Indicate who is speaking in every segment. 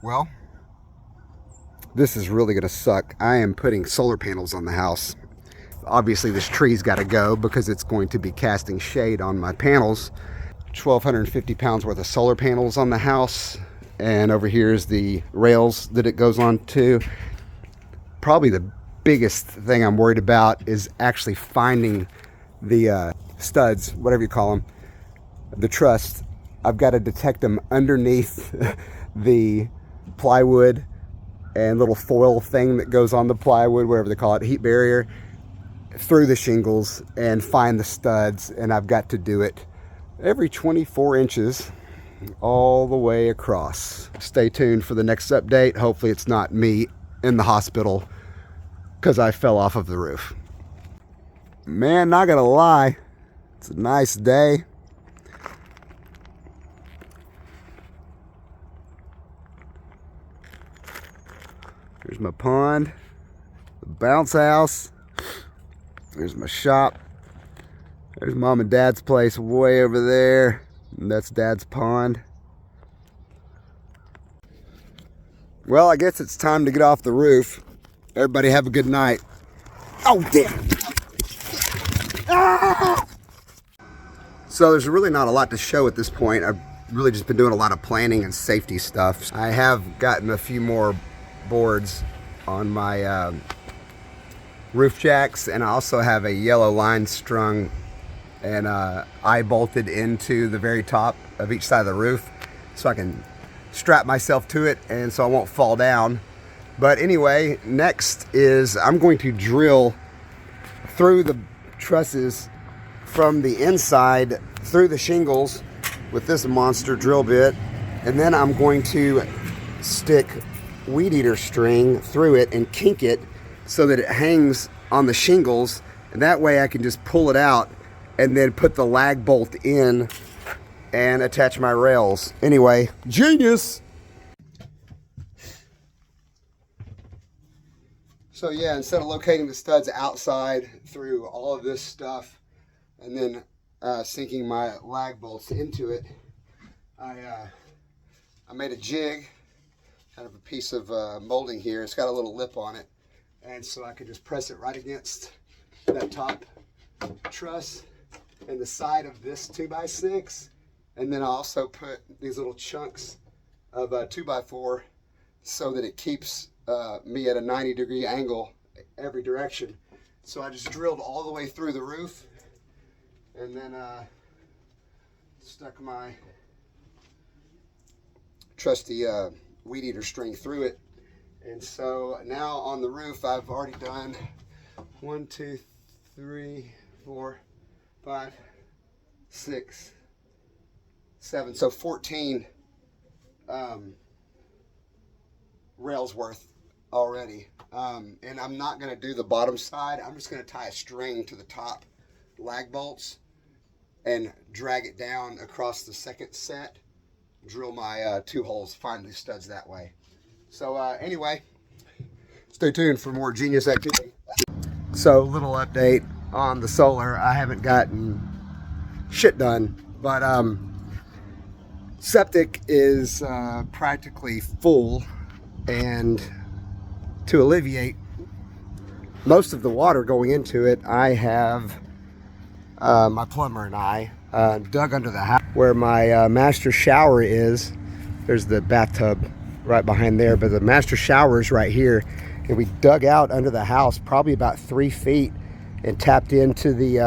Speaker 1: Well, this is really gonna suck. I am putting solar panels on the house. Obviously this tree's gotta go because it's going to be casting shade on my panels. 1,250 pounds worth of solar panels on the house. And over here is the rails that it goes on to. Probably the biggest thing I'm worried about is actually finding the studs, whatever you call them, the truss. I've got to detect them underneath the plywood and little foil thing that goes on the plywood, whatever they call it, heat barrier, through the shingles and find the studs. And I've got to do it every 24 inches all the way across. Stay tuned for the next update. Hopefully it's not me in the hospital because I fell off of the roof. Man, not gonna lie, it's a nice day. Here's my pond, the bounce house. There's my shop. There's Mom and Dad's place way over there. And that's Dad's pond. Well, I guess it's time to get off the roof. Everybody have a good night. Oh, damn. Ah! So there's really not a lot to show at this point. I've really just been doing a lot of planning and safety stuff. I have gotten a few more boards on my roof jacks, and I also have a yellow line strung and eye bolted into the very top of each side of the roof so I can strap myself to it and so I won't fall down. But anyway, next is I'm going to drill through the trusses from the inside through the shingles with this monster drill bit, and then I'm going to stick weed eater string through it and kink it so that it hangs on the shingles, and that way I can just pull it out and then put the lag bolt in and attach my rails. Anyway, genius! So yeah, instead of locating the studs outside through all of this stuff and then sinking my lag bolts into it, I made a jig out of a piece of molding here. It's got a little lip on it, and so I could just press it right against that top truss and the side of this 2x6, and then I also put these little chunks of 2x4 so that it keeps me at a 90-degree angle every direction. So I just drilled all the way through the roof and then stuck my trusty weed eater string through it. And so now on the roof I've already done 1, 2, 3, 4, 5, 6, 7, so 14 rails worth already. And I'm not going to do the bottom side. I'm just going to tie a string to the top lag bolts and drag it down across the second set, drill my 2 holes, find the studs that way. So anyway, stay tuned for more genius activity. So little update on the solar. I haven't gotten shit done, but septic is practically full, and to alleviate most of the water going into it, I have my plumber and I dug under the house where my master shower is. There's the bathtub right behind there, but the master shower is right here, and we dug out under the house probably about 3 feet and tapped into the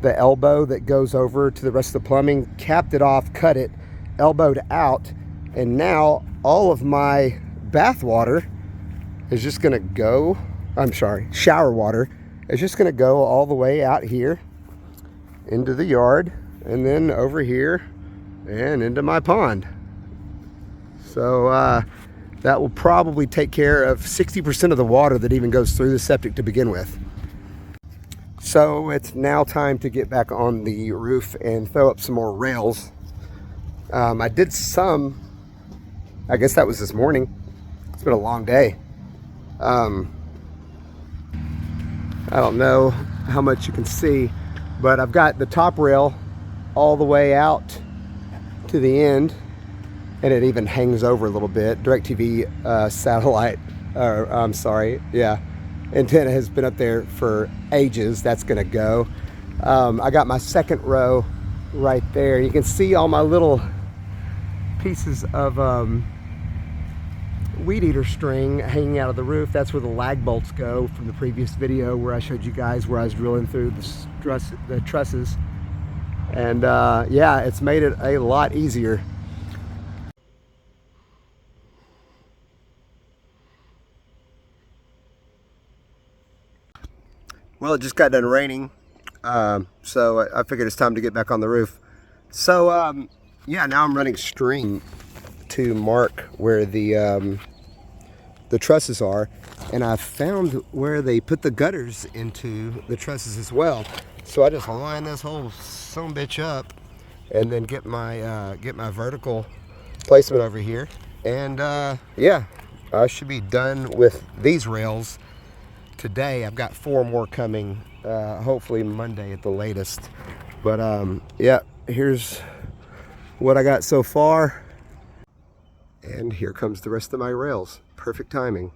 Speaker 1: elbow that goes over to the rest of the plumbing, capped it off, cut it, elbowed out, and now all of my bath water is just gonna go, shower water is just gonna go all the way out here into the yard and then over here and into my pond. So that will probably take care of 60% of the water that even goes through the septic to begin with. So it's now time to get back on the roof and throw up some more rails. I did some, I guess that was this morning. It's been a long day. I don't know how much you can see, but I've got the top rail all the way out to the end, and it even hangs over a little bit. DirecTV satellite, or I'm sorry, yeah, antenna has been up there for ages. That's gonna go. I got my second row right there. You can see all my little pieces of weed eater string hanging out of the roof. That's where the lag bolts go from the previous video where I showed you guys where I was drilling through the trusses. And yeah, it's made it a lot easier. Well, it just got done raining, so I figured it's time to get back on the roof. So yeah, now I'm running string to mark where the trusses are, and I found where they put the gutters into the trusses as well. So I just line this whole son of a bitch up, and then get my vertical placement over here, and yeah, I should be done with these rails today. I've got 4 more coming, hopefully Monday at the latest. But yeah, here's what I got so far, and here comes the rest of my rails. Perfect timing.